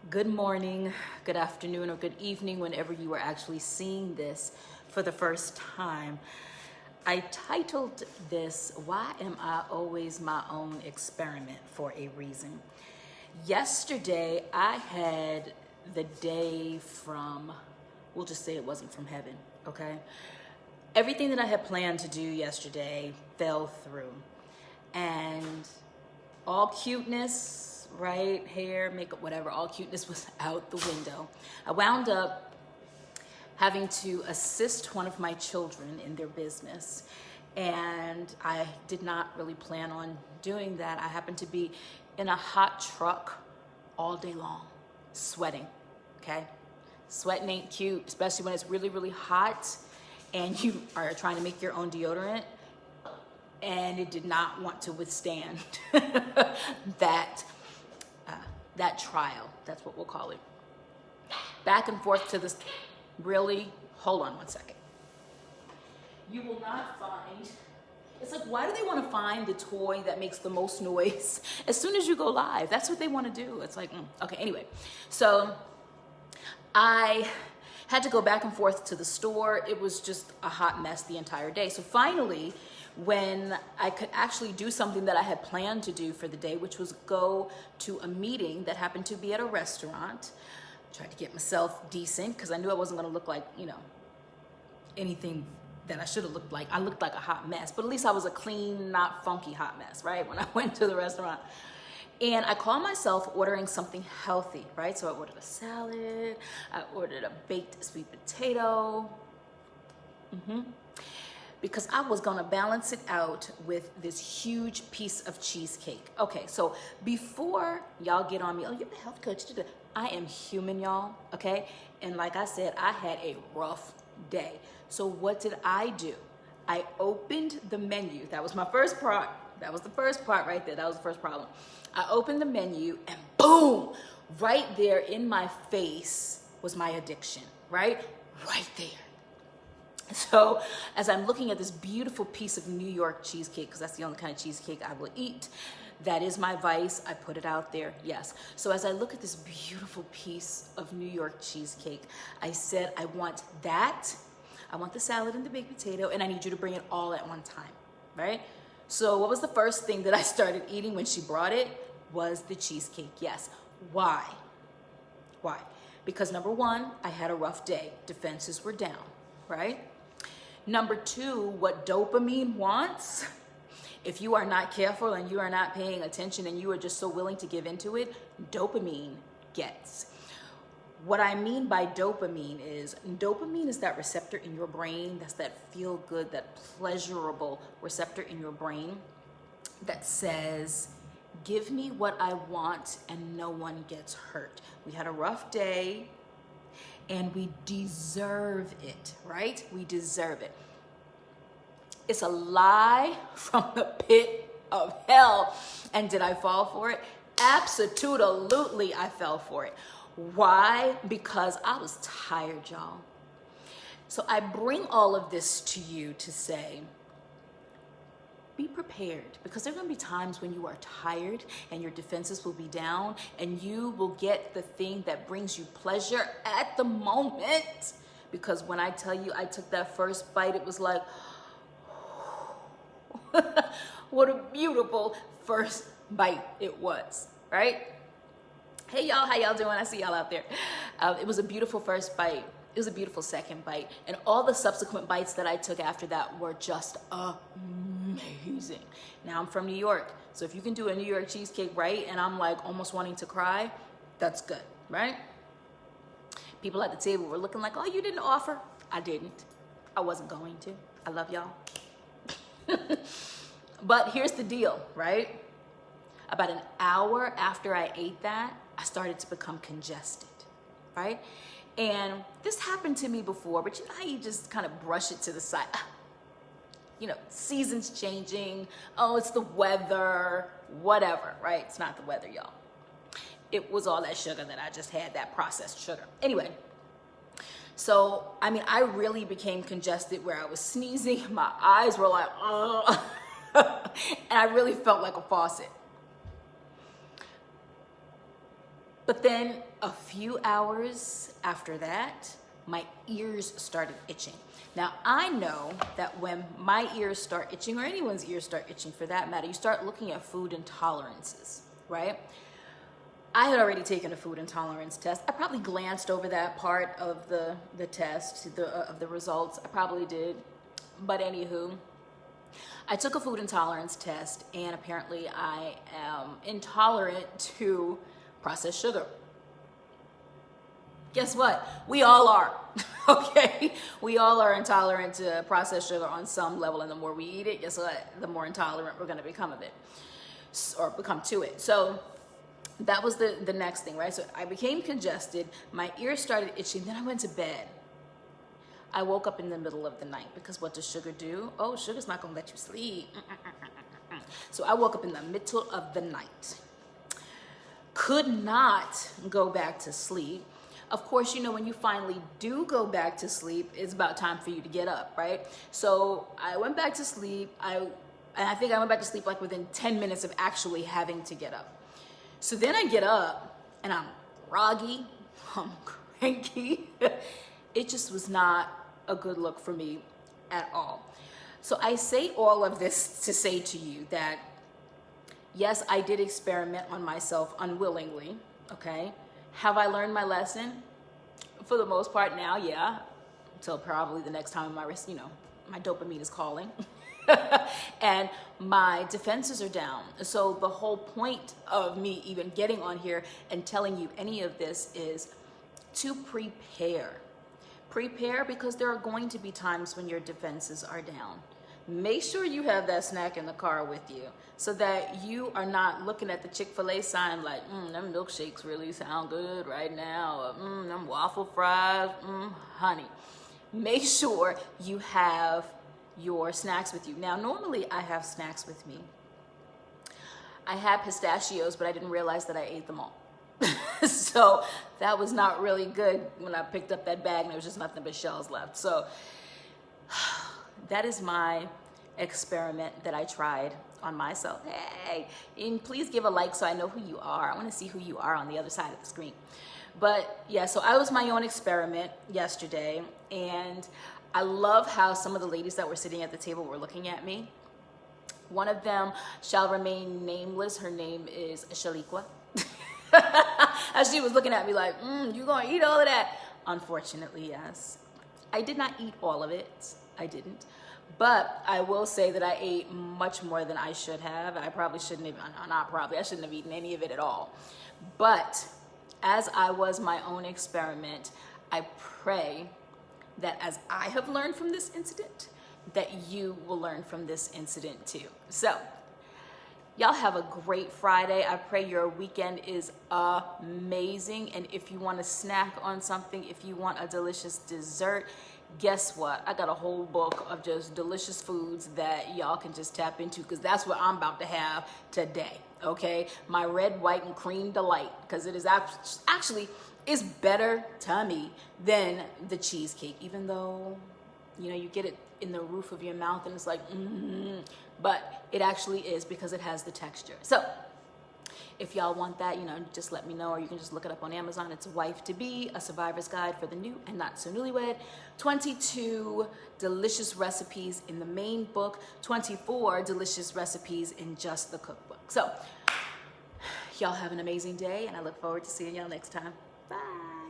Good morning, good afternoon, or good evening, whenever you are actually seeing this for the first time. I titled this, Why Am I Always My Own Experiment, for a reason. Yesterday, I had the day from, we'll just say it wasn't from heaven, okay? Everything that I had planned to do yesterday fell through. And all cuteness, right? Hair, makeup, whatever, all cuteness was out the window. I wound up having to assist one of my children in their business. And I did not really plan on doing that. I happened to be in a hot truck all day long, sweating, okay? Sweating ain't cute, especially when it's really, really hot and you are trying to make your own deodorant. And it did not want to withstand that trial. That's what we'll call it. Back and forth to this. Really, hold on one second. You will not find. It's like, why do they want to find the toy that makes the most noise as soon as you go live? That's what they want to do. It's like, okay. Anyway, so I had to go back and forth to the store. It was just a hot mess the entire day. So finally, when I could actually do something that I had planned to do for the day, which was go to a meeting that happened to be at a restaurant, tried to get myself decent because I knew I wasn't going to look like, anything that I should have looked like. I looked like a hot mess, but at least I was a clean, not funky hot mess, right? When I went to the restaurant. And I called myself ordering something healthy, right? So I ordered a salad, I ordered a baked sweet potato, because I was gonna balance it out with this huge piece of cheesecake. Okay, so before y'all get on me, oh, you're the health coach, I am human, y'all, okay? And like I said, I had a rough day. So what did I do? I opened the menu. That was my first part. That was the first part right there. That was the first problem. I opened the menu and boom, right there in my face was my addiction, right? Right there. So as I'm looking at this beautiful piece of New York cheesecake, because that's the only kind of cheesecake I will eat, that is my vice. I put it out there, yes. So as I look at this beautiful piece of New York cheesecake, I said, I want that. I want the salad and the baked potato, and I need you to bring it all at one time, right? So what was the first thing that I started eating when she brought it? Was the cheesecake, yes. Why? Why? Because number one, I had a rough day. Defenses were down, right? Number two, what dopamine wants, if you are not careful and you are not paying attention and you are just so willing to give into it, dopamine gets. What I mean by dopamine is that receptor in your brain, that's that feel good, that pleasurable receptor in your brain that says, give me what I want and no one gets hurt. We had a rough day and we deserve it, right? We deserve it. It's a lie from the pit of hell. And did I fall for it? Absolutely, I fell for it. Why? Because I was tired, y'all. So I bring all of this to you to say, be prepared, because there are going to be times when you are tired and your defenses will be down and you will get the thing that brings you pleasure at the moment. Because when I tell you I took that first bite, it was like, what a beautiful first bite it was, right? Hey y'all, how y'all doing? I see y'all out there. It was a beautiful first bite. It was a beautiful second bite. And all the subsequent bites that I took after that were just amazing. Now I'm from New York. So if you can do a New York cheesecake right, and I'm like almost wanting to cry, that's good, right? People at the table were looking like, oh, you didn't offer. I didn't. I wasn't going to. I love y'all. But here's the deal, right? About an hour after I ate that, I started to become congested, right? And this happened to me before, but you know how you just kind of brush it to the side? Seasons changing. Oh, it's the weather, whatever, right? It's not the weather, y'all. It was all that sugar that I just had, that processed sugar. Anyway, so, I really became congested where I was sneezing. My eyes were like, ugh. And I really felt like a faucet. But then a few hours after that, my ears started itching. Now, I know that when my ears start itching, or anyone's ears start itching for that matter, you start looking at food intolerances, right? I had already taken a food intolerance test. I probably glanced over that part of the test, of the results. I probably did. But anywho, I took a food intolerance test, and apparently I am intolerant to processed sugar. Guess what? We all are. Okay? We all are intolerant to processed sugar on some level, and the more we eat it, guess what? The more intolerant we're going to become of it, or become to it. So that was the next thing, right? So I became congested, my ears started itching, then I went to bed. I woke up in the middle of the night, because what does sugar do? Oh, sugar's not going to let you sleep. So I woke up in the middle of the night. Could not go back to sleep. Of course, you know, when you finally do go back to sleep, it's about time for you to get up, right? So I went back to sleep. And I think I went back to sleep like within 10 minutes of actually having to get up. So then I get up and I'm groggy, I'm cranky. It just was not a good look for me at all. So I say all of this to say to you that, yes, I did experiment on myself unwillingly, okay? Have I learned my lesson? For the most part now, yeah. Until probably the next time my dopamine is calling. And my defenses are down. So the whole point of me even getting on here and telling you any of this is to prepare. Prepare, because there are going to be times when your defenses are down. Make sure you have that snack in the car with you, so that you are not looking at the Chick-fil-A sign like, them milkshakes really sound good right now, or them waffle fries, honey. Make sure you have your snacks with you. Now, normally I have snacks with me. I had pistachios, but I didn't realize that I ate them all. So that was not really good when I picked up that bag and there was just nothing but shells left. So that is my experiment that I tried on myself. Hey, and please give a like so I know who you are. I want to see who you are on the other side of the screen. But yeah, so I was my own experiment yesterday, and I love how some of the ladies that were sitting at the table were looking at me. One of them shall remain nameless. Her name is Shaliqua. As she was looking at me like, you gonna eat all of that? Unfortunately, yes. I did not eat all of it. I didn't. But I will say that I ate much more than I should have. I shouldn't have eaten any of it at all. But as I was my own experiment, I pray that as I have learned from this incident, that you will learn from this incident too. So, y'all have a great Friday. I pray your weekend is amazing. And if you want to snack on something, if you want a delicious dessert, guess what? I got a whole book of just delicious foods that y'all can just tap into, because that's what I'm about to have today, okay? My red, white, and cream delight, because it is actually is better to me than the cheesecake, even though, you get it in the roof of your mouth and it's like, but it actually is, because it has the texture. So if y'all want that, just let me know, or you can just look it up on Amazon. It's Wife to Be, A Survivor's Guide for the New and Not So Newlywed. 22 delicious recipes in the main book, 24 delicious recipes in just the cookbook. So y'all have an amazing day, and I look forward to seeing y'all next time. Bye.